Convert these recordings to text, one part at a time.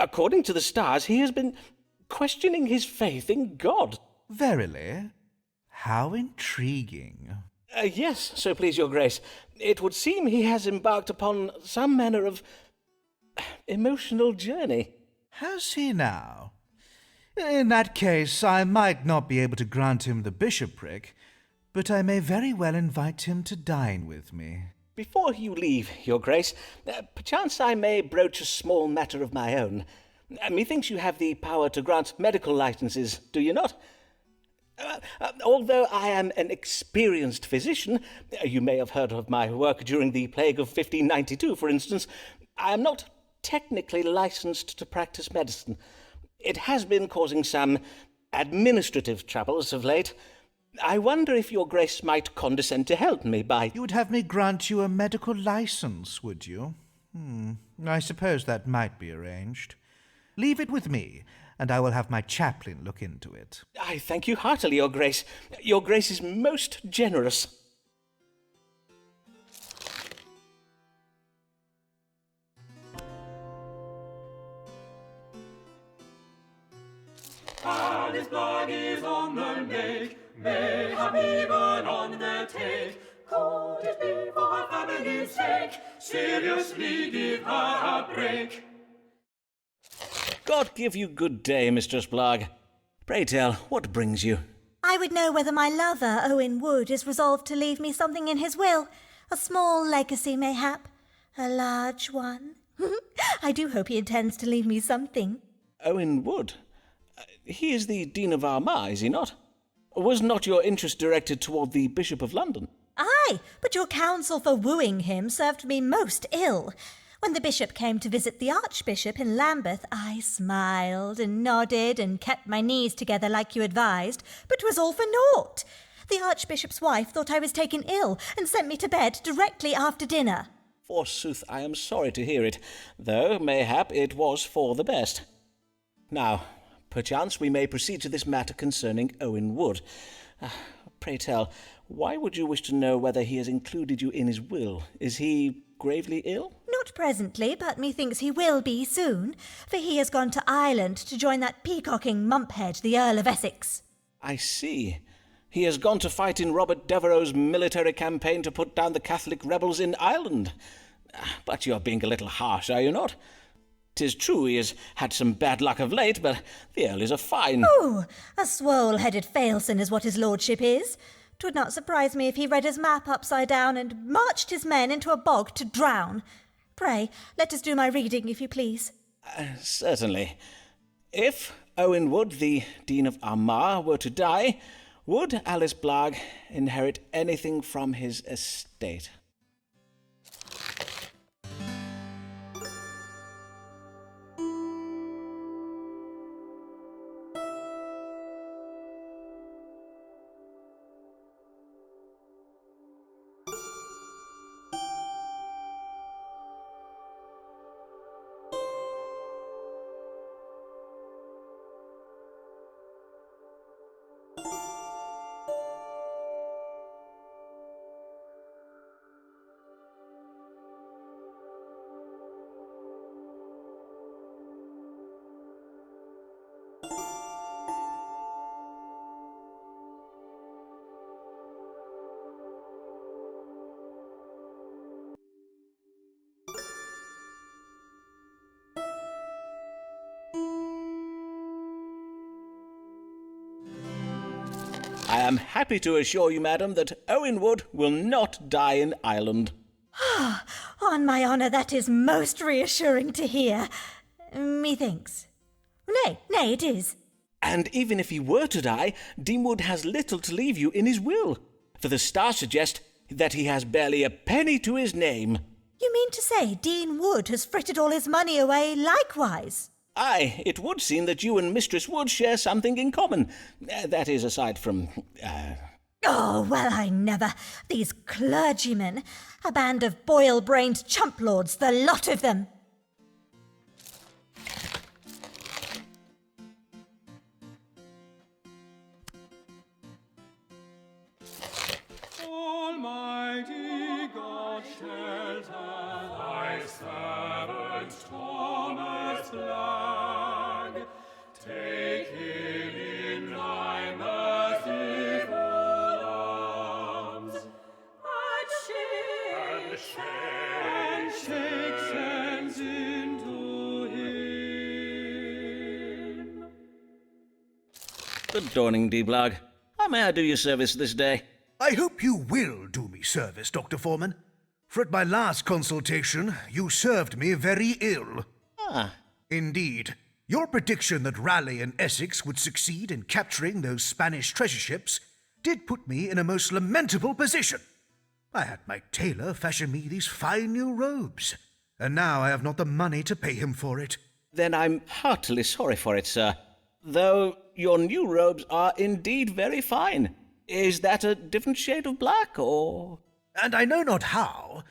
According to the stars, he has been questioning his faith in God. Verily? How intriguing. Yes, so please your grace. It would seem he has embarked upon some manner of emotional journey. Has he now? In that case, I might not be able to grant him the bishopric, but I may very well invite him to dine with me. Before you leave, your grace, perchance I may broach a small matter of my own. Methinks you have the power to grant medical licenses, do you not? Although I am an experienced physician, you may have heard of my work during the plague of 1592, for instance, I am not technically licensed to practice medicine. It has been causing some administrative troubles of late. I wonder if your grace might condescend to help me by... You would have me grant you a medical license, would you? I suppose that might be arranged. Leave it with me, and I will have my chaplain look into it. I thank you heartily, your grace. Your grace is most generous. Alice Blog is on the make, mayhap even on the take. Could it be for her family's sake? Seriously give her a break. God give you good day, Mistress Blogg. Pray tell, what brings you? I would know whether my lover, Owen Wood, is resolved to leave me something in his will. A small legacy, mayhap. A large one. I do hope he intends to leave me something. Owen Wood? He is the Dean of Armagh, is he not? Was not your interest directed toward the Bishop of London? Aye, but your counsel for wooing him served me most ill. When the bishop came to visit the archbishop in Lambeth, I smiled and nodded and kept my knees together like you advised, but 'twas all for naught. The archbishop's wife thought I was taken ill and sent me to bed directly after dinner. Forsooth, I am sorry to hear it, though mayhap it was for the best. Now, perchance we may proceed to this matter concerning Owen Wood. Pray tell, why would you wish to know whether he has included you in his will? Is he gravely ill? Not presently, but methinks he will be soon, for he has gone to Ireland to join that peacocking mumphead, the Earl of Essex. I see. He has gone to fight in Robert Devereux's military campaign to put down the Catholic rebels in Ireland. But you're being a little harsh, are you not? 'Tis true he has had some bad luck of late, but the Earl is a fine... Oh, a swole-headed failson is what his lordship is. 'Twould not surprise me if he read his map upside down and marched his men into a bog to drown. Pray, let us do my reading, if you please. Certainly. If Owen Wood, the Dean of Armagh, were to die, would Alice Blogg inherit anything from his estate? I am happy to assure you, madam, that Owen Wood will not die in Ireland. On my honour, that is most reassuring to hear. Methinks. Nay, it is. And even if he were to die, Dean Wood has little to leave you in his will, for the stars suggest that he has barely a penny to his name. You mean to say Dean Wood has frittered all his money away likewise? Aye, it would seem that you and Mistress Wood share something in common. That is, aside from... Oh, well, I never. These clergymen. A band of boil-brained chump-lords, the lot of them. Almighty God, shelter thy servant Thomas Black. Good dawning, D. Blagg. How may I do you service this day? I hope you will do me service, Dr. Foreman. For at my last consultation, you served me very ill. Ah, Indeed, your prediction that Raleigh and Essex would succeed in capturing those Spanish treasure ships did put me in a most lamentable position. I had my tailor fashion me these fine new robes, and now I have not the money to pay him for it. then I'm heartily sorry for it, sir. Though your new robes are indeed very fine. Is that a different shade of black, or...? And I know not how,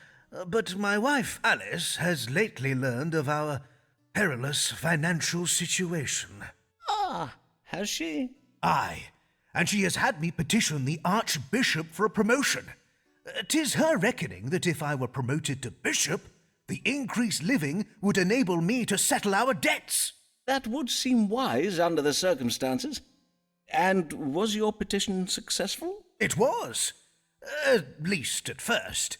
but my wife Alice has lately learned of our perilous financial situation. Ah, has she? Aye, and she has had me petition the Archbishop for a promotion. 'Tis her reckoning that if I were promoted to bishop, the increased living would enable me to settle our debts. That would seem wise under the circumstances. And was your petition successful? It was, at least at first.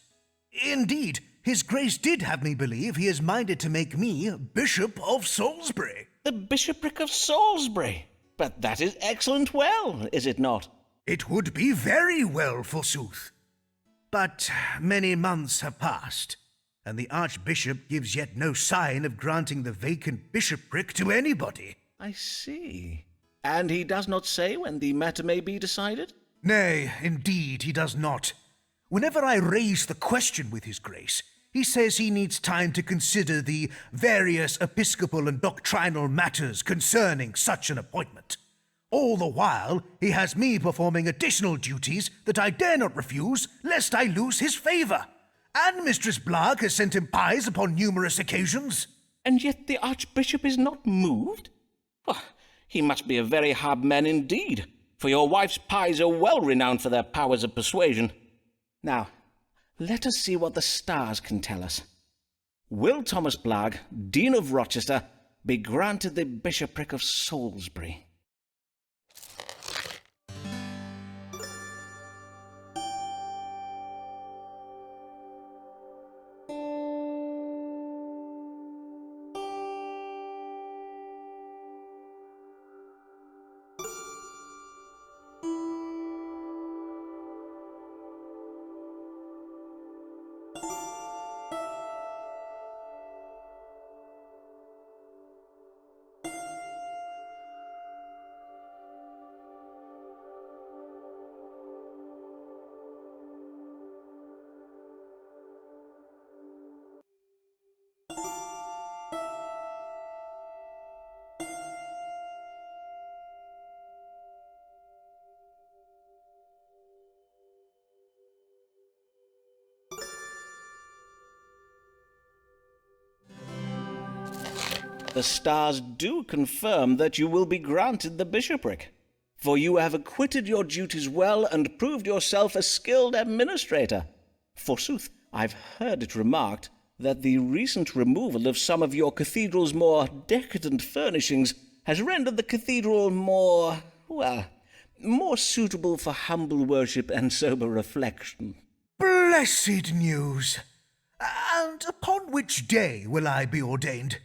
Indeed, His Grace did have me believe he is minded to make me Bishop of Salisbury. The bishopric of Salisbury. But that is excellent well, is it not? It would be very well, forsooth. But many months have passed, and the Archbishop gives yet no sign of granting the vacant bishopric to anybody. I see. And he does not say when the matter may be decided? Nay, indeed he does not. Whenever I raise the question with His Grace, he says he needs time to consider the various episcopal and doctrinal matters concerning such an appointment. All the while, he has me performing additional duties that I dare not refuse, lest I lose his favour. And Mistress Blagg has sent him pies upon numerous occasions. And yet the Archbishop is not moved? Oh, he must be a very hard man indeed, for your wife's pies are well renowned for their powers of persuasion. Now, let us see what the stars can tell us. Will Thomas Blagg, Dean of Rochester, be granted the bishopric of Salisbury? The stars do confirm that you will be granted the bishopric, for you have acquitted your duties well and proved yourself a skilled administrator. Forsooth, I've heard it remarked that the recent removal of some of your cathedral's more decadent furnishings has rendered the cathedral more suitable for humble worship and sober reflection. Blessed news! And upon which day will I be ordained?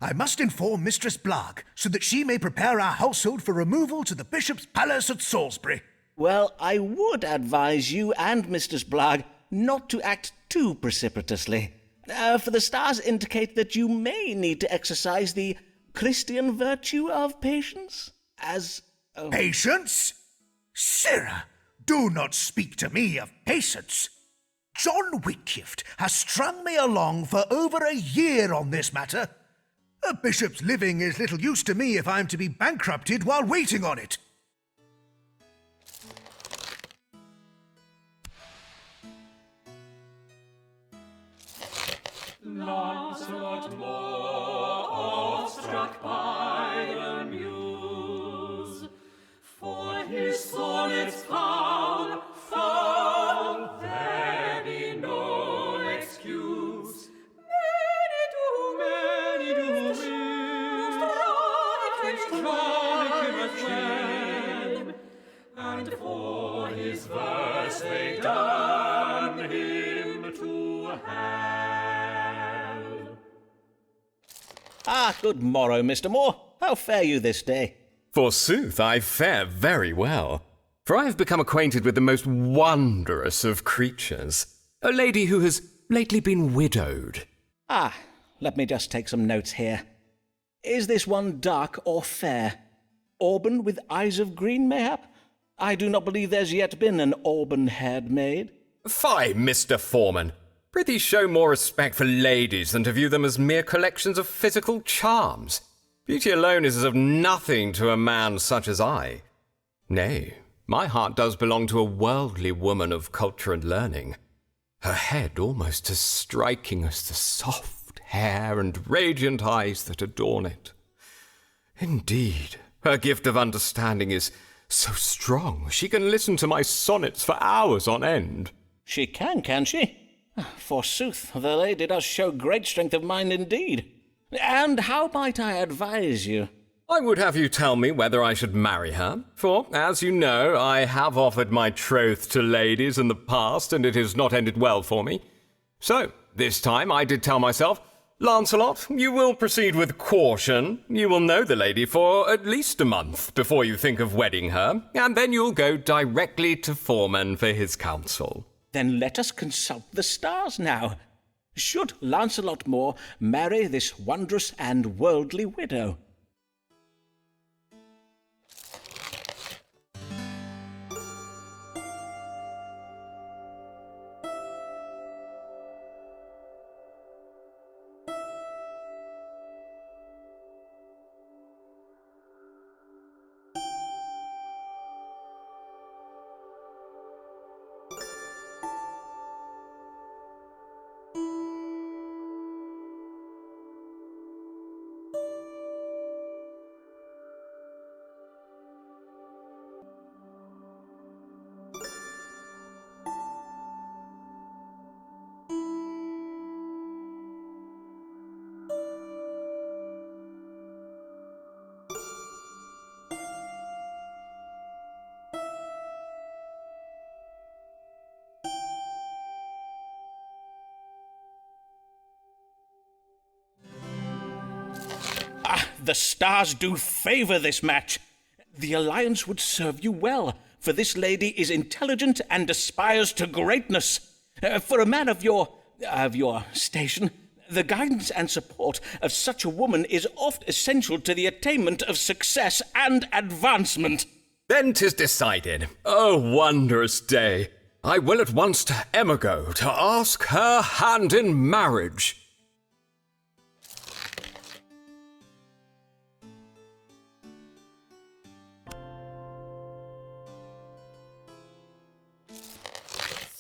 I must inform Mistress Blagg, so that she may prepare our household for removal to the Bishop's Palace at Salisbury. Well, I would advise you and Mistress Blagg not to act too precipitously, for the stars indicate that you may need to exercise the Christian virtue of patience, as... Patience? Sirrah, do not speak to me of patience. John Whitgift has strung me along for over a year on this matter. A bishop's living is little use to me if I'm to be bankrupted while waiting on it. Lancelot more struck by the muse, for his sonnets found there be no excuse. Many do strike him as well, and for his verse they damn him to hell. Ah, good morrow, Mr. Moore. How fare you this day? Forsooth, I fare very well, for I have become acquainted with the most wondrous of creatures, a lady who has lately been widowed. Ah, let me just take some notes here. Is this one dark or fair? Auburn with eyes of green, mayhap? I do not believe there's yet been an auburn-haired maid. Fie, Mr. Foreman! Prithee show more respect for ladies than to view them as mere collections of physical charms. Beauty alone is of nothing to a man such as I. Nay, my heart does belong to a worldly woman of culture and learning, her head almost as striking as the soft hair and radiant eyes that adorn it. Indeed, her gift of understanding is so strong she can listen to my sonnets for hours on end. She can she? Forsooth, the lady does show great strength of mind indeed. And how might I advise you? I would have you tell me whether I should marry her, for, as you know, I have offered my troth to ladies in the past, and it has not ended well for me. So, this time I did tell myself, Lancelot, you will proceed with caution. You will know the lady for at least a month before you think of wedding her, and then you'll go directly to Foreman for his counsel. Then let us consult the stars now. Should Lancelot Moore marry this wondrous and worldly widow? The stars do favour this match. The alliance would serve you well, for this lady is intelligent and aspires to greatness. For a man of your station, the guidance and support of such a woman is oft essential to the attainment of success and advancement. Then 'tis decided. O wondrous day! I will at once to Emma go to ask her hand in marriage.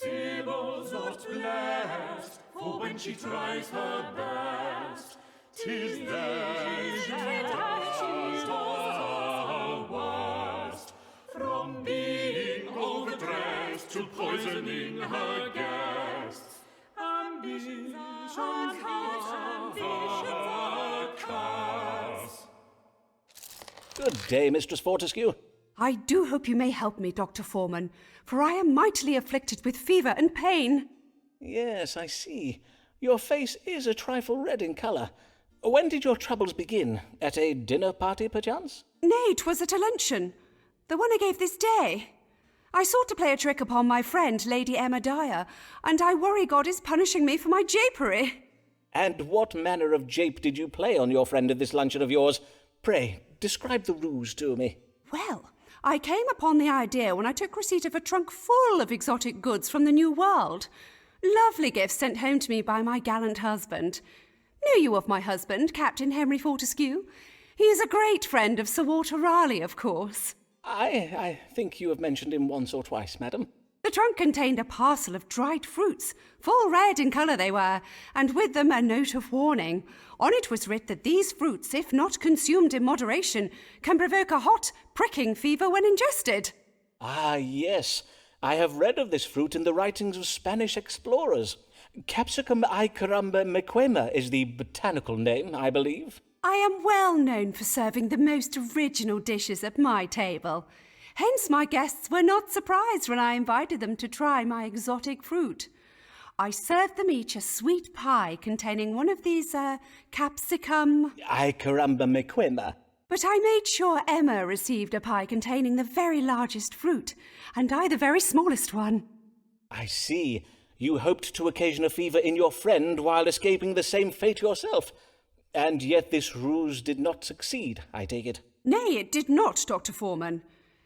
Sibyl's not blessed, for when she tries her best, 'tis then she does her worst. From being overdressed to poisoning her guests, ambition her curse. Good day, Mistress Fortescue. I do hope you may help me, Dr. Foreman, for I am mightily afflicted with fever and pain. Yes, I see. Your face is a trifle red in colour. When did your troubles begin? At a dinner party, perchance? Nay, 'twas at a luncheon, the one I gave this day. I sought to play a trick upon my friend, Lady Emma Dyer, and I worry God is punishing me for my japery. And what manner of jape did you play on your friend at this luncheon of yours? Pray, describe the ruse to me. Well, I came upon the idea when I took receipt of a trunk full of exotic goods from the New World. Lovely gifts sent home to me by my gallant husband. Know you of my husband, Captain Henry Fortescue? He is a great friend of Sir Walter Raleigh, of course. I think you have mentioned him once or twice, madam. The trunk contained a parcel of dried fruits, full red in colour they were, and with them a note of warning. On it was writ that these fruits, if not consumed in moderation, can provoke a hot, pricking fever when ingested. Ah, yes. I have read of this fruit in the writings of Spanish explorers. Capsicum icaramba mequema is the botanical name, I believe. I am well known for serving the most original dishes at my table. Hence my guests were not surprised when I invited them to try my exotic fruit. I served them each a sweet pie containing one of these, capsicum... Icaramba mequema. But I made sure Emma received a pie containing the very largest fruit, and I the very smallest one. I see. You hoped to occasion a fever in your friend while escaping the same fate yourself. And yet this ruse did not succeed, I take it. Nay, it did not, Dr. Foreman.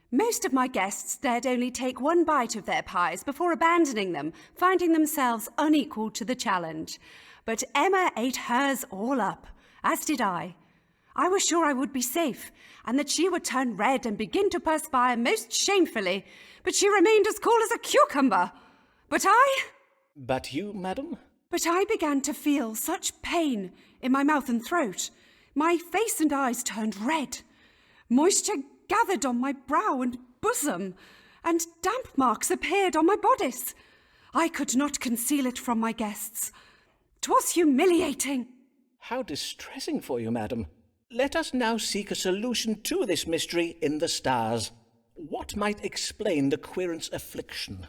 Most of my guests dared only take one bite of their pies before abandoning them, finding themselves unequal to the challenge. But Emma ate hers all up, as did I. I was sure I would be safe, and that she would turn red and begin to perspire most shamefully, but she remained as cool as a cucumber. But you, madam? But I began to feel such pain in my mouth and throat. My face and eyes turned red. Moisture gathered on my brow and bosom, and damp marks appeared on my bodice. I could not conceal it from my guests. 'Twas humiliating. How distressing for you, madam. Let us now seek a solution to this mystery in the stars. What might explain the querent's affliction?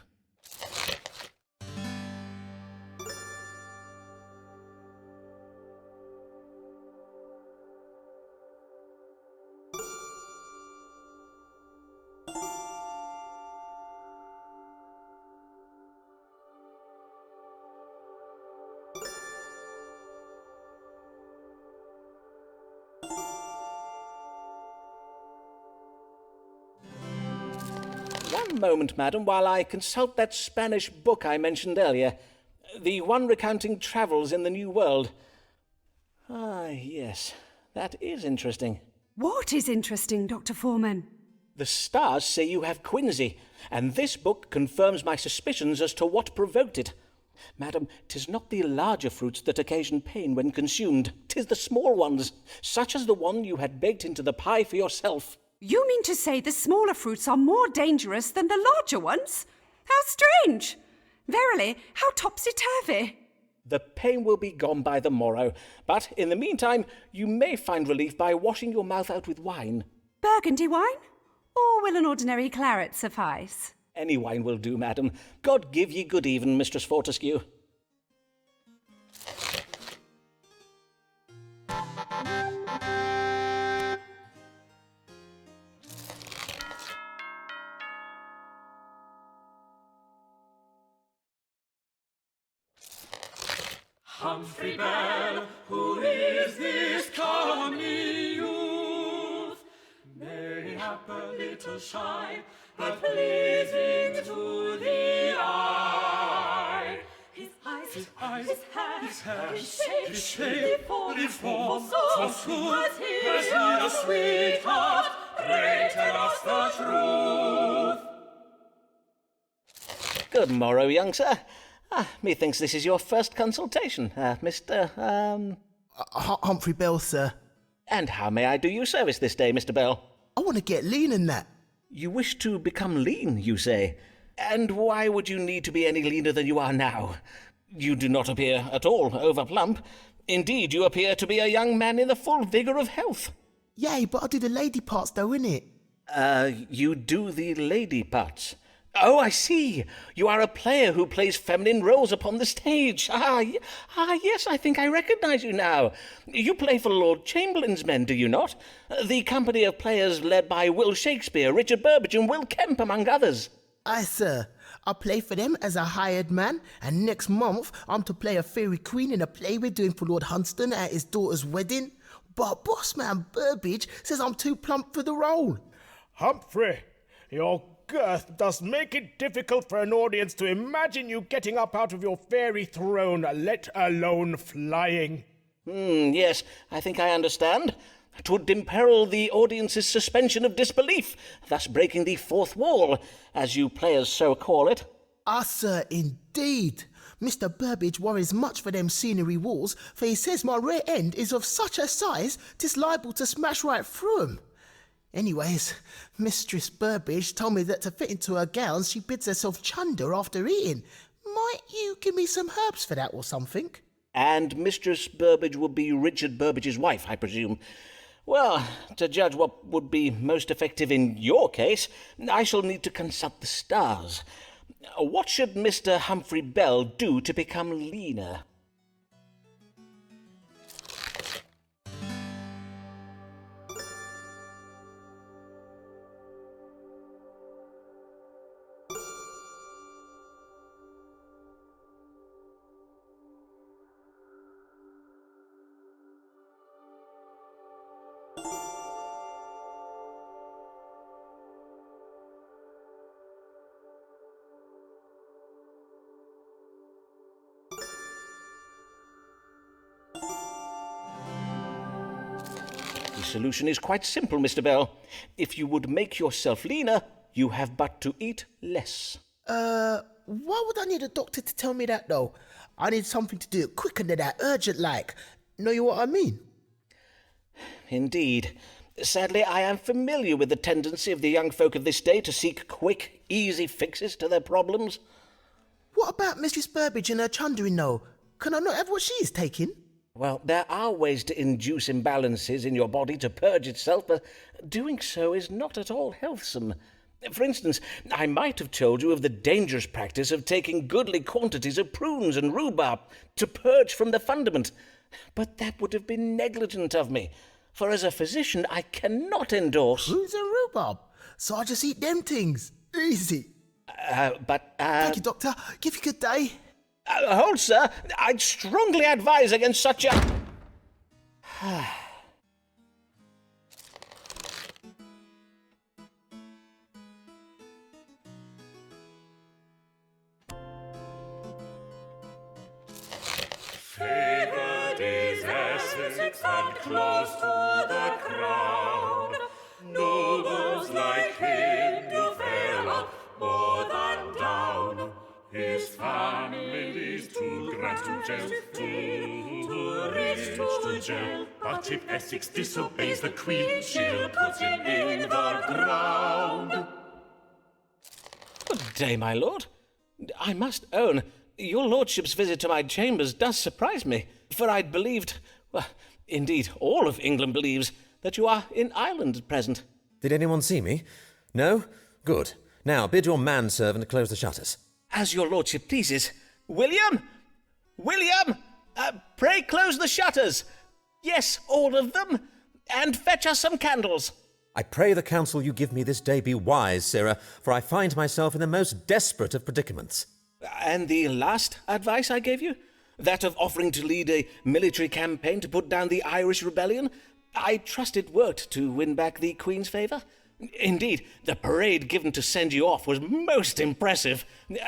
One moment, madam, while I consult that Spanish book I mentioned earlier, the one recounting travels in the New World. Ah, yes, that is interesting. What is interesting, Dr. Foreman? The stars say you have quinsy, and this book confirms my suspicions as to what provoked it. Madam, 'tis not the larger fruits that occasion pain when consumed, 'tis the small ones, such as the one you had baked into the pie for yourself. You mean to say the smaller fruits are more dangerous than the larger ones? How strange! Verily, how topsy-turvy! The pain will be gone by the morrow, but in the meantime you may find relief by washing your mouth out with wine. Burgundy wine? Or will an ordinary claret suffice? Any wine will do, madam. God give ye good even, Mistress Fortescue. Humphrey Bell, who is this coming youth? Mayhap a little shy, but pleasing to the eye. His eyes, his hair, his shape, the form, forsooth, has he a sweetheart? Pray tell us the truth. Good morrow, young sir. Methinks this is your first consultation, Mr. Humphrey Bell, sir. And how may I do you service this day, Mr. Bell? I want to get lean in that. You wish to become lean, you say? And why would you need to be any leaner than you are now? You do not appear at all overplump. Indeed, you appear to be a young man in the full vigour of health. Yay, but I do the lady parts though, innit? You do the lady parts. Oh, I see. You are a player who plays feminine roles upon the stage. Yes, I think I recognise you now. You play for Lord Chamberlain's men, do you not? The company of players led by Will Shakespeare, Richard Burbage and Will Kemp, among others. Aye, sir. I play for them as a hired man, and next month I'm to play a fairy queen in a play we're doing for Lord Hunston at his daughter's wedding. But Bossman Burbage says I'm too plump for the role. Humphrey, your girth does make it difficult for an audience to imagine you getting up out of your fairy throne, let alone flying. Yes, I think I understand. 'Twould imperil the audience's suspension of disbelief, thus breaking the fourth wall, as you players so call it. Ah, sir, indeed. Mr. Burbage worries much for them scenery walls, for he says my rear end is of such a size 'tis liable to smash right through 'em. Anyways, Mistress Burbage told me that to fit into her gowns she bids herself chunder after eating. Might you give me some herbs for that or something? And Mistress Burbage would be Richard Burbage's wife, I presume. Well, to judge what would be most effective in your case, I shall need to consult the stars. What should Mr. Humphrey Bell do to become leaner? The solution is quite simple, Mr. Bell. If you would make yourself leaner, you have but to eat less. Why would I need a doctor to tell me that, though? I need something to do it quicker than that, urgent like. Know you what I mean? Indeed. Sadly, I am familiar with the tendency of the young folk of this day to seek quick, easy fixes to their problems. What about Mistress Burbage and her chundering, though? Can I not have what she is taking? Well, there are ways to induce imbalances in your body to purge itself, but doing so is not at all healthsome. For instance, I might have told you of the dangerous practice of taking goodly quantities of prunes and rhubarb to purge from the fundament, but that would have been negligent of me, for as a physician I cannot endorse... Prunes and rhubarb? So I just eat them things. Easy. Thank you, Doctor. Give you a good day. Hold, sir. I'd strongly advise against such a... Favoured is Essex and close to the crown. Nobles like him do fare up more than down. His family's too grand to jail, too rich to jail. But if Essex disobeys the Queen, she'll put him in the ground. Good day, my lord. I must own, your lordship's visit to my chambers does surprise me, for I'd believed, well, indeed all of England believes, that you are in Ireland at present. Did anyone see me? No? Good. Now bid your manservant close the shutters. As your lordship pleases. William! William! Pray close the shutters. Yes, all of them. And fetch us some candles. I pray the counsel you give me this day be wise, sirrah, for I find myself in the most desperate of predicaments. And the last advice I gave you? That of offering to lead a military campaign to put down the Irish rebellion? I trust it worked to win back the Queen's favour. Indeed, the parade given to send you off was most impressive.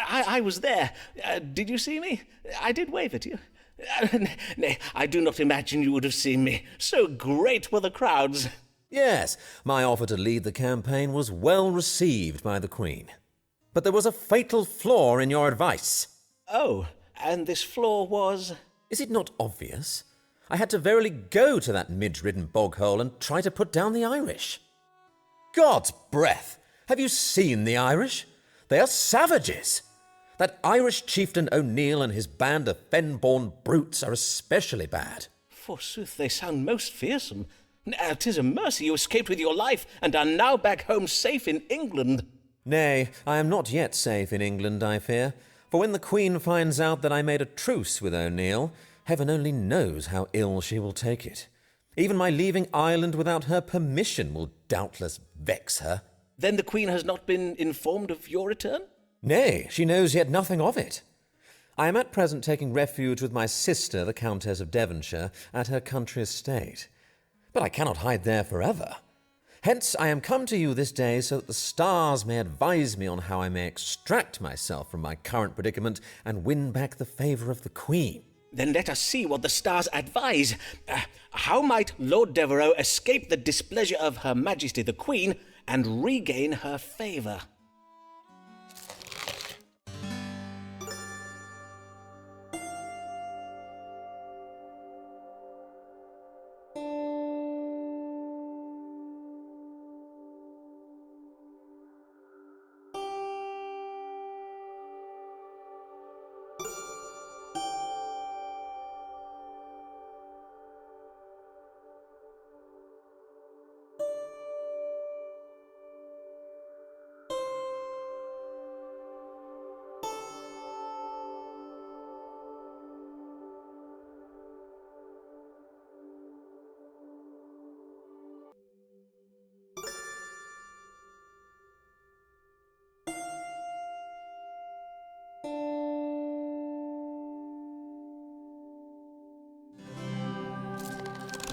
I was there. Did you see me? I did wave at you. Nay, I do not imagine you would have seen me. So great were the crowds. Yes, my offer to lead the campaign was well received by the Queen. But there was a fatal flaw in your advice. Oh, and this flaw was... Is it not obvious? I had to verily go to that midge-ridden bog-hole and try to put down the Irish. God's breath! Have you seen the Irish? They are savages. That Irish chieftain O'Neill and his band of fen-born brutes are especially bad. Forsooth, they sound most fearsome. 'Tis a mercy you escaped with your life and are now back home safe in England. Nay, I am not yet safe in England, I fear. For when the Queen finds out that I made a truce with O'Neill, heaven only knows how ill she will take it. Even my leaving Ireland without her permission will doubtless vex her. Then the Queen has not been informed of your return? Nay, she knows yet nothing of it. I am at present taking refuge with my sister, the Countess of Devonshire, at her country estate. But I cannot hide there forever. Hence I am come to you this day so that the stars may advise me on how I may extract myself from my current predicament and win back the favour of the Queen. Then let us see what the stars advise. How might Lord Devereux escape the displeasure of Her Majesty the Queen and regain her favour?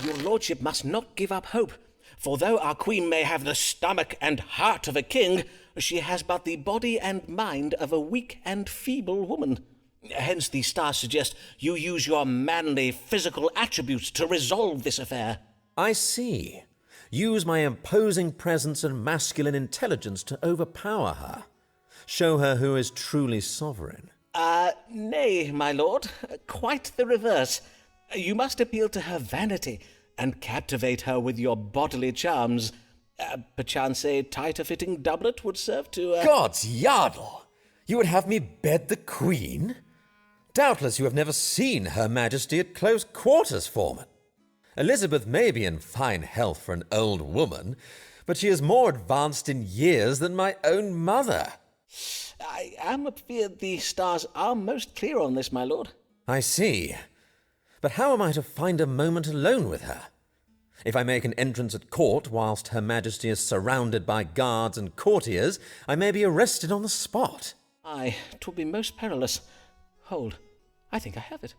Your lordship must not give up hope, for though our queen may have the stomach and heart of a king, she has but the body and mind of a weak and feeble woman. Hence the stars suggest you use your manly physical attributes to resolve this affair. I see. Use my imposing presence and masculine intelligence to overpower her. Show her who is truly sovereign. Nay, my lord. Quite the reverse. You must appeal to her vanity and captivate her with your bodily charms. Perchance a tighter-fitting doublet would serve to... God's yardle! You would have me bed the Queen? Doubtless you have never seen Her Majesty at close quarters, Foreman. Elizabeth may be in fine health for an old woman, but she is more advanced in years than my own mother. I am afeard the stars are most clear on this, my lord. I see. But how am I to find a moment alone with her? If I make an entrance at court whilst Her Majesty is surrounded by guards and courtiers, I may be arrested on the spot. Aye, 'twould be most perilous. Hold, I think I have it.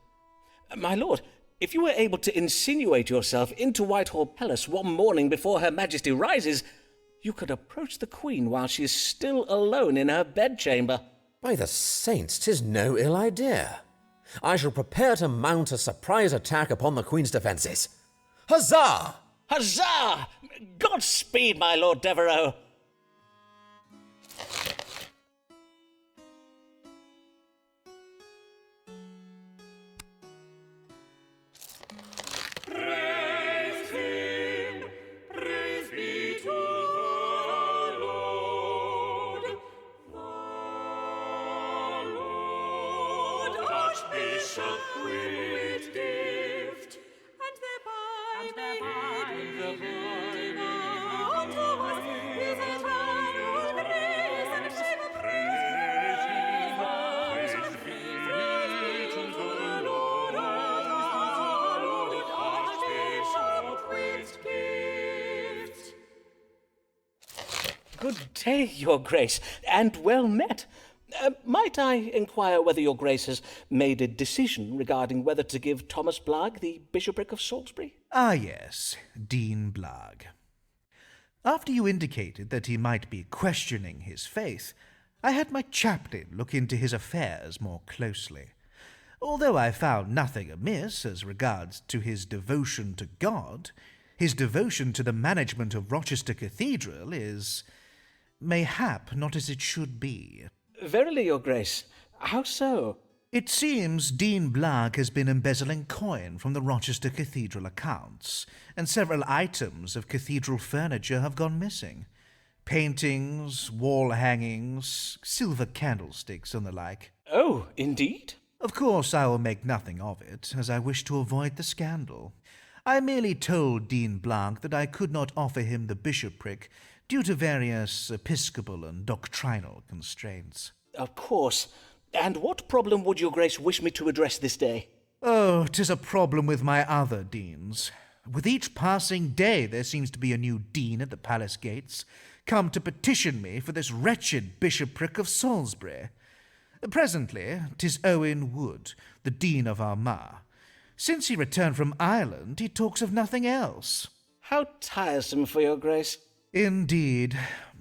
My lord, if you were able to insinuate yourself into Whitehall Palace one morning before Her Majesty rises, you could approach the Queen while she is still alone in her bedchamber. By the saints, 'tis no ill idea. I shall prepare to mount a surprise attack upon the Queen's defences. Huzzah! Huzzah! Godspeed, my Lord Devereux! Praise Him, praise be to the Lord. The Lord, Archbishop with gift, and thereby the void unto us his eternal grace and favor. Praise be to the Lord, Archbishop with gift. Good day, Your Grace, and well met. Might I inquire whether Your Grace has made a decision regarding whether to give Thomas Blagg the bishopric of Salisbury? Ah, yes, Dean Blagg. After you indicated that he might be questioning his faith, I had my chaplain look into his affairs more closely. Although I found nothing amiss as regards to his devotion to God, his devotion to the management of Rochester Cathedral is, mayhap, not as it should be. Verily, Your Grace. How so? It seems Dean Blagg has been embezzling coin from the Rochester Cathedral accounts, and several items of cathedral furniture have gone missing. Paintings, wall hangings, silver candlesticks, and the like. Oh, indeed? Of course, I will make nothing of it, as I wish to avoid the scandal. I merely told Dean Blagg that I could not offer him the bishopric due to various episcopal and doctrinal constraints. Of course. And what problem would Your Grace wish me to address this day? Oh, 'tis a problem with my other deans. With each passing day there seems to be a new dean at the palace gates, come to petition me for this wretched bishopric of Salisbury. Presently, 'tis Owen Wood, the Dean of Armagh. Since he returned from Ireland, he talks of nothing else. How tiresome for Your Grace. Indeed.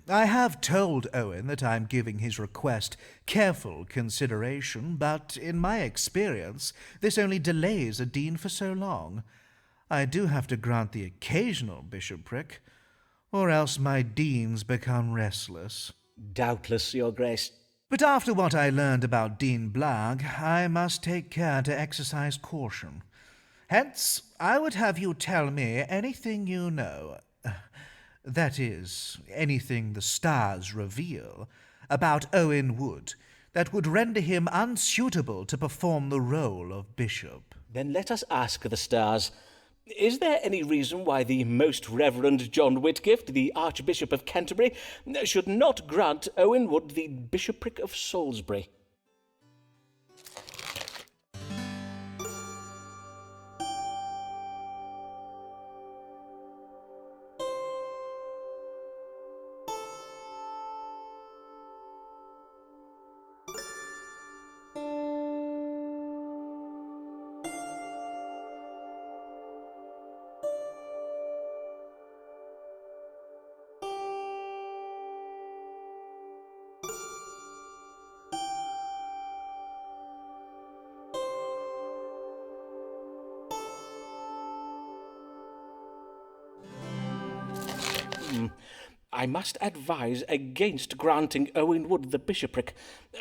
I have told Owen that I am giving his request careful consideration, but in my experience, this only delays a dean for so long. I do have to grant the occasional bishopric, or else my deans become restless. Doubtless, Your Grace. But after what I learned about Dean Blagg, I must take care to exercise caution. Hence, I would have you tell me anything you know, that is, anything the stars reveal, about Owen Wood, that would render him unsuitable to perform the role of bishop. Then let us ask the stars. Is there any reason why the Most Reverend John Whitgift, the Archbishop of Canterbury, should not grant Owen Wood the bishopric of Salisbury? I must advise against granting Owen Wood the bishopric,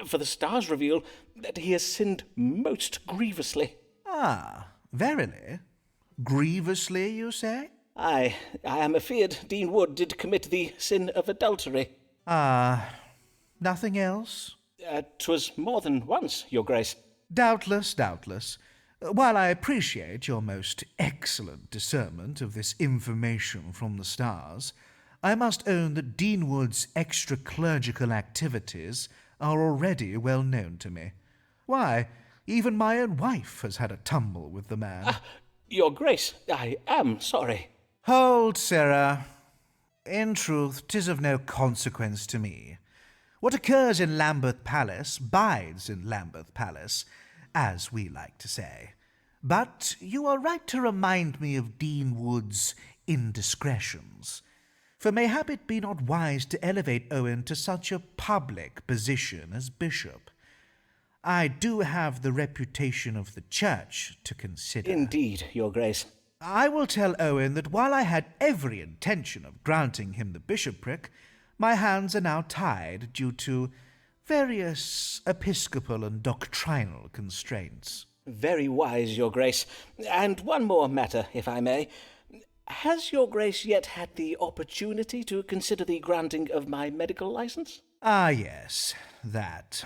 for the stars reveal that he has sinned most grievously. Ah, verily? Grievously, you say? I am afeard Dean Wood did commit the sin of adultery. Ah, nothing else? 'Twas more than once, your grace. Doubtless, doubtless. While I appreciate your most excellent discernment of this information from the stars, I must own that Dean Wood's extra-clerical activities are already well known to me. Why, even my own wife has had a tumble with the man. Your grace, I am sorry. Hold, Sarah. In truth, 'tis of no consequence to me. What occurs in Lambeth Palace bides in Lambeth Palace, as we like to say. But you are right to remind me of Dean Wood's indiscretions, for mayhap it be not wise to elevate Owen to such a public position as bishop. I do have the reputation of the church to consider. Indeed, your grace. I will tell Owen that while I had every intention of granting him the bishopric, my hands are now tied due to various episcopal and doctrinal constraints. Very wise, your grace. And one more matter, if I may. Has your grace yet had the opportunity to consider the granting of my medical license? Ah, yes, that.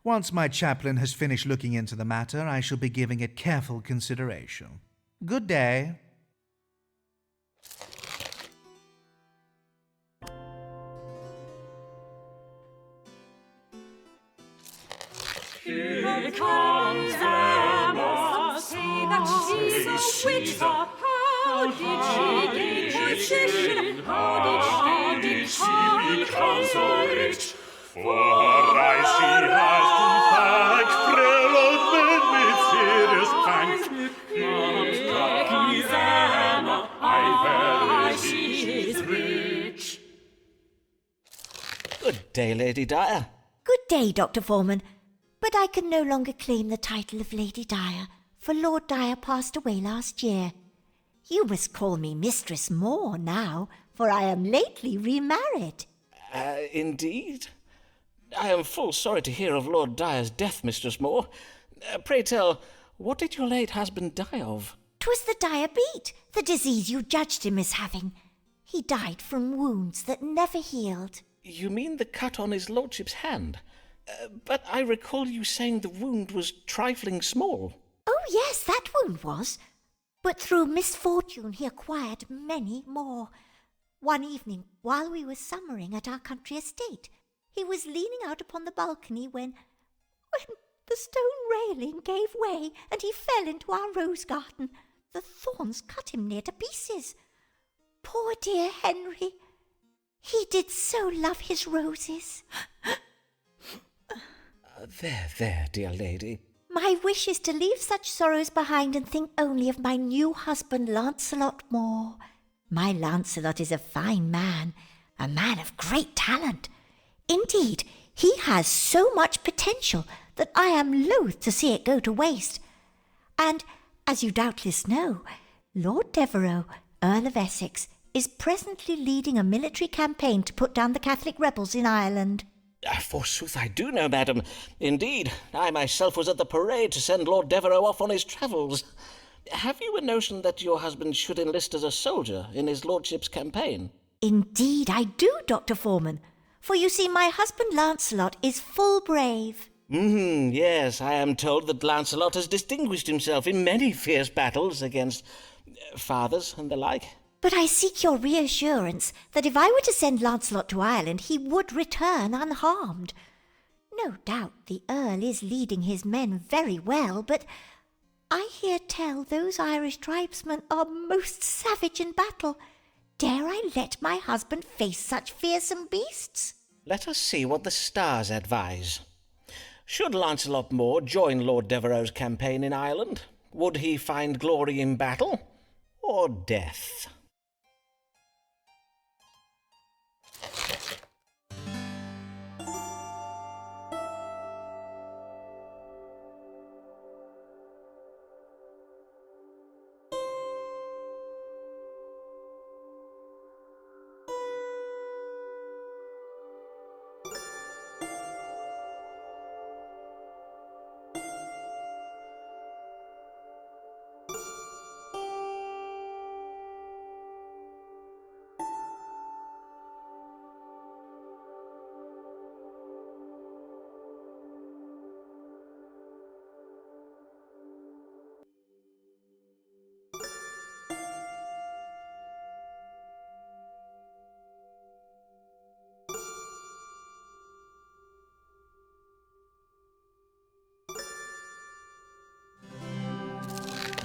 Once my chaplain has finished looking into the matter, I shall be giving it careful consideration. Good day. Here comes Emma, say that she's so witty. How did she gain position? How did she become so rich? For her eyes she has to thank frail old men with serious pangs. Comes Emma, I verily she is rich. Good day, Lady Dyer. Good day, Dr. Foreman. But I can no longer claim the title of Lady Dyer, for Lord Dyer passed away last year. You must call me Mistress Moore now, for I am lately remarried. Indeed? I am full sorry to hear of Lord Dyer's death, Mistress Moore. Pray tell, what did your late husband die of? 'Twas the diabetes, the disease you judged him as having. He died from wounds that never healed. You mean the cut on his lordship's hand? But I recall you saying the wound was trifling small. Oh, yes, that wound was. But through misfortune he acquired many more. One evening, while we were summering at our country estate, he was leaning out upon the balcony when the stone railing gave way and he fell into our rose garden. The thorns cut him near to pieces. Poor dear Henry. He did so love his roses. There, dear lady. My wish is to leave such sorrows behind and think only of my new husband, Lancelot Moore. My Lancelot is a fine man, a man of great talent. Indeed, he has so much potential that I am loath to see it go to waste. And, as you doubtless know, Lord Devereux, Earl of Essex, is presently leading a military campaign to put down the Catholic rebels in Ireland. Forsooth I do know, madam. Indeed, I myself was at the parade to send Lord Devereux off on his travels. Have you a notion that your husband should enlist as a soldier in his lordship's campaign? Indeed I do, Dr. Foreman. For you see, my husband Lancelot is full brave. Yes, I am told that Lancelot has distinguished himself in many fierce battles against fathers and the like. But I seek your reassurance that if I were to send Lancelot to Ireland, he would return unharmed. No doubt the Earl is leading his men very well, but I hear tell those Irish tribesmen are most savage in battle. Dare I let my husband face such fearsome beasts? Let us see what the stars advise. Should Lancelot Moore join Lord Devereux's campaign in Ireland, would he find glory in battle or death?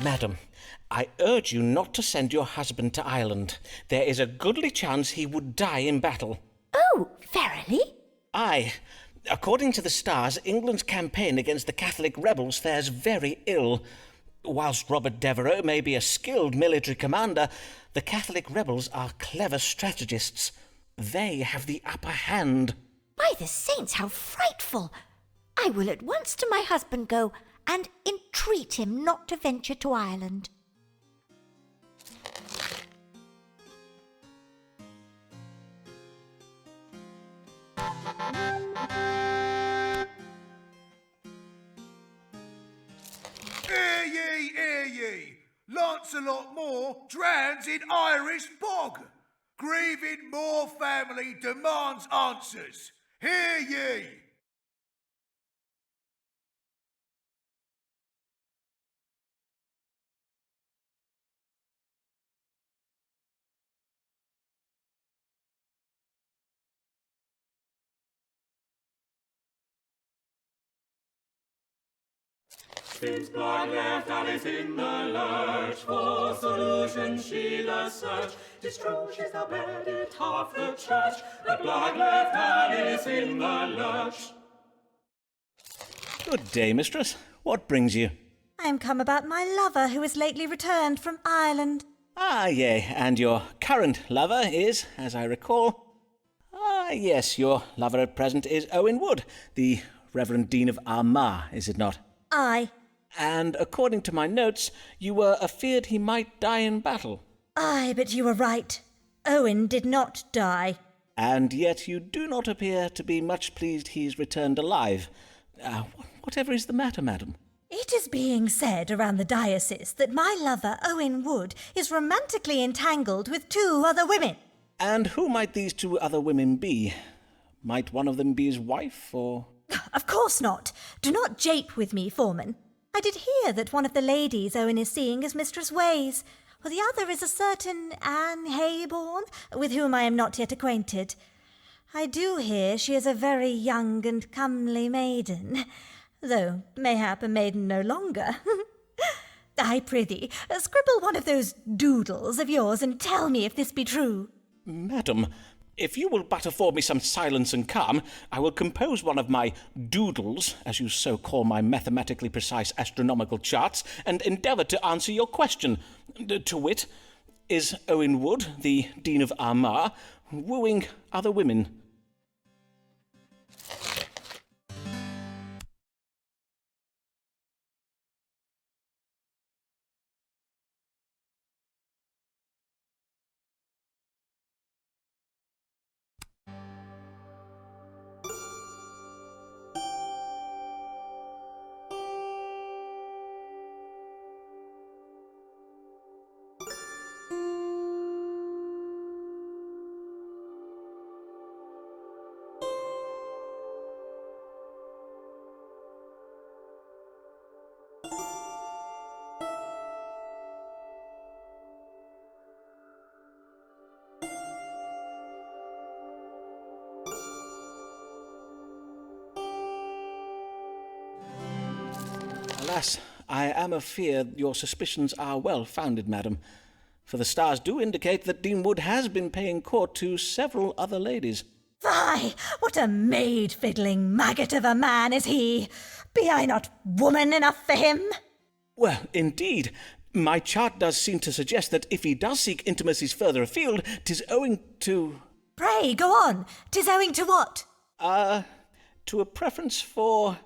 Madam, I urge you not to send your husband to Ireland. There is a goodly chance he would die in battle. Oh, verily? Aye. According to the stars, England's campaign against the Catholic rebels fares very ill. Whilst Robert Devereux may be a skilled military commander, the Catholic rebels are clever strategists. They have the upper hand. By the saints, how frightful! I will at once to my husband go and entreat him not to venture to Ireland. Hear ye! Lancelot Moore drowns in Irish bog. Grieving Moore family demands answers. Hear ye! Since Blythe left Alice in the lurch, for solution she does search. 'Tis true she's the wedded half the church, but Blythe left Alice in the lurch. Good day, mistress. What brings you? I am come about my lover who is lately returned from Ireland. Ah, yea, and your current lover is, as I recall... Ah, yes, your lover at present is Owen Wood, the Reverend Dean of Armagh, is it not? Aye. And according to my notes, you were afeard he might die in battle. Aye, but you were right. Owen did not die. And yet you do not appear to be much pleased he's returned alive. Whatever is the matter, madam? It is being said around the diocese that my lover, Owen Wood, is romantically entangled with 2 other women. And who might these 2 other women be? Might one of them be his wife, or...? Of course not. Do not jape with me, foreman. I did hear that one of the ladies Owen is seeing is Mistress Ways, while the other is a certain Anne Hayborn, with whom I am not yet acquainted. I do hear she is a very young and comely maiden, though mayhap a maiden no longer. I prithee, scribble one of those doodles of yours and tell me if this be true. Madam, if you will but afford me some silence and calm, I will compose one of my doodles, as you so call my mathematically precise astronomical charts, and endeavour to answer your question. To wit, is Owen Wood, the Dean of Armagh, wooing other women? Alas, I am afeard your suspicions are well founded, madam, for the stars do indicate that Dean Wood has been paying court to several other ladies. Fie! What a maid-fiddling maggot of a man is he! Be I not woman enough for him? Well, indeed, my chart does seem to suggest that if he does seek intimacies further afield, 'tis owing to... Pray, go on. 'Tis owing to what? To a preference for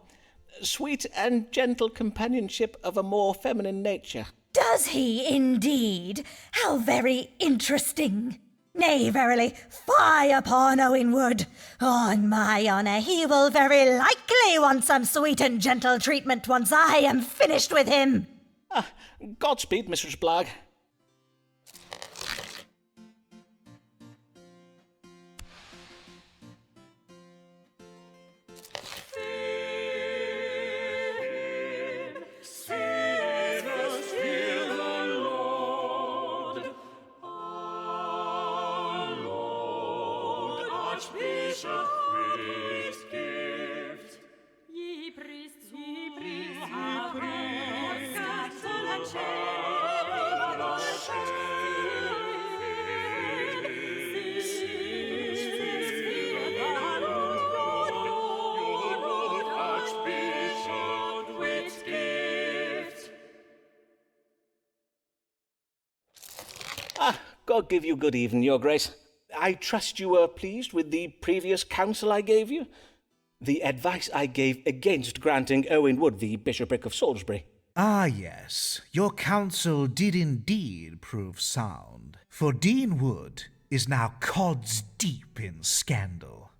sweet and gentle companionship of a more feminine nature. Does he indeed? How very interesting. Nay, verily, fie upon Owen Wood. On my honour, he will very likely want some sweet and gentle treatment once I am finished with him. Godspeed, Mistress Blagg. Archbishop, priest gift. Ye priests who have brought cattle and God give you good even, Your Grace. I trust you were pleased with the previous counsel I gave you? The advice I gave against granting Owen Wood the bishopric of Salisbury. Ah, yes, your counsel did indeed prove sound, for Dean Wood is now cods deep in scandal.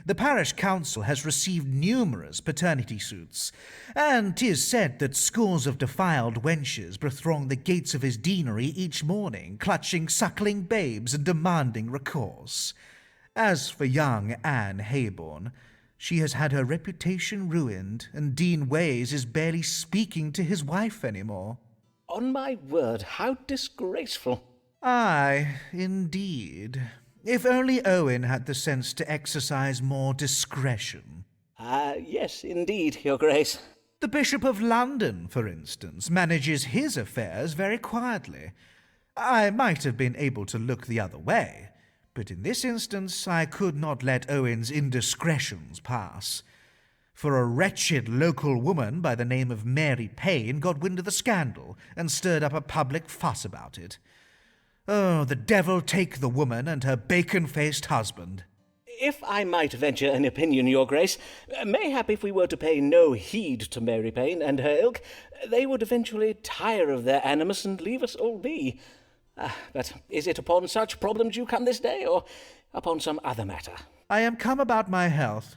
The parish council has received numerous paternity suits, and 'tis said that scores of defiled wenches bethrong the gates of his deanery each morning, clutching suckling babes and demanding recourse. As for young Anne Hayborn, she has had her reputation ruined, and Dean Ways is barely speaking to his wife anymore. On my word, how disgraceful. Aye, indeed. If only Owen had the sense to exercise more discretion. Yes, indeed, Your Grace. The Bishop of London, for instance, manages his affairs very quietly. I might have been able to look the other way, but in this instance I could not let Owen's indiscretions pass. For a wretched local woman by the name of Mary Payne got wind of the scandal and stirred up a public fuss about it. Oh, the devil take the woman and her bacon-faced husband. If I might venture an opinion, Your Grace, mayhap if we were to pay no heed to Mary Payne and her ilk, they would eventually tire of their animus and leave us all be. But is it upon such problems you come this day, or upon some other matter? I am come about my health.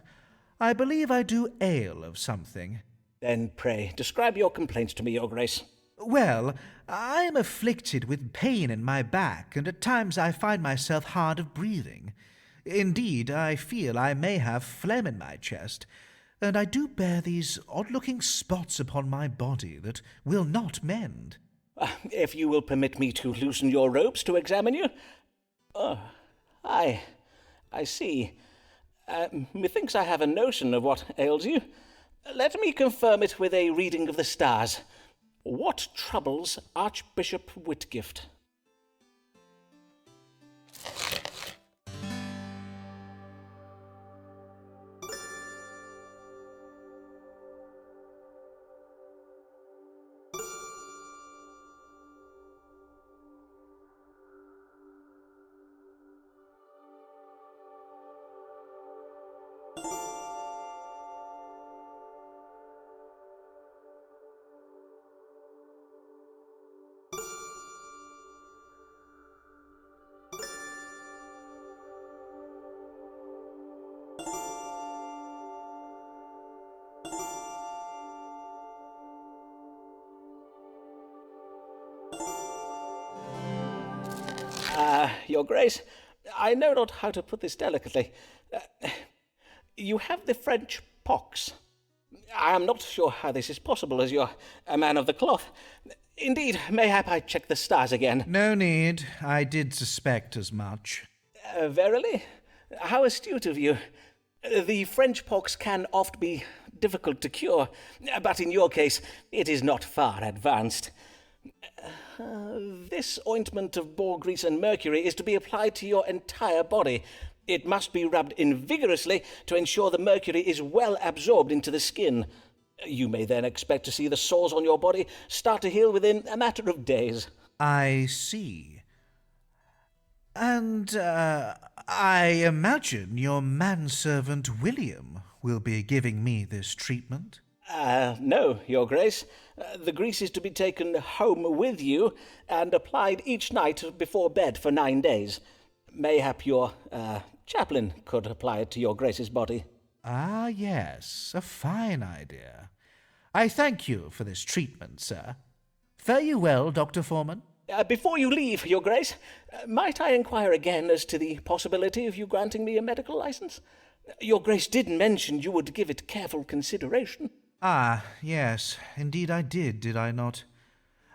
I believe I do ail of something. Then pray, describe your complaints to me, Your Grace. Well, I am afflicted with pain in my back, and at times I find myself hard of breathing. Indeed, I feel I may have phlegm in my chest, and I do bear these odd-looking spots upon my body that will not mend. If you will permit me to loosen your robes to examine you? I see. Methinks I have a notion of what ails you. Let me confirm it with a reading of the stars. What troubles Archbishop Whitgift? Your Grace, I know not how to put this delicately. You have the French pox. I am not sure how this is possible, as you're a man of the cloth. Indeed, mayhap I check the stars again. No need. I did suspect as much. Verily? How astute of you. The French pox can oft be difficult to cure, but in your case it is not far advanced. This ointment of boar grease and mercury is to be applied to your entire body. It must be rubbed in vigorously to ensure the mercury is well absorbed into the skin. You may then expect to see the sores on your body start to heal within a matter of days. I see. And, I imagine your manservant William will be giving me this treatment? No, Your Grace. The grease is to be taken home with you and applied each night before bed for 9 days. Mayhap your chaplain could apply it to Your Grace's body. Ah, yes, a fine idea. I thank you for this treatment, sir. Fare you well, Dr. Foreman. Before you leave, Your Grace, might I inquire again as to the possibility of you granting me a medical license? Your Grace did mention you would give it careful consideration. Ah, yes, indeed I did I not?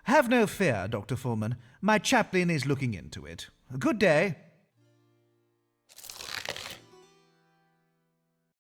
Have no fear, Dr. Foreman. My chaplain is looking into it. Good day.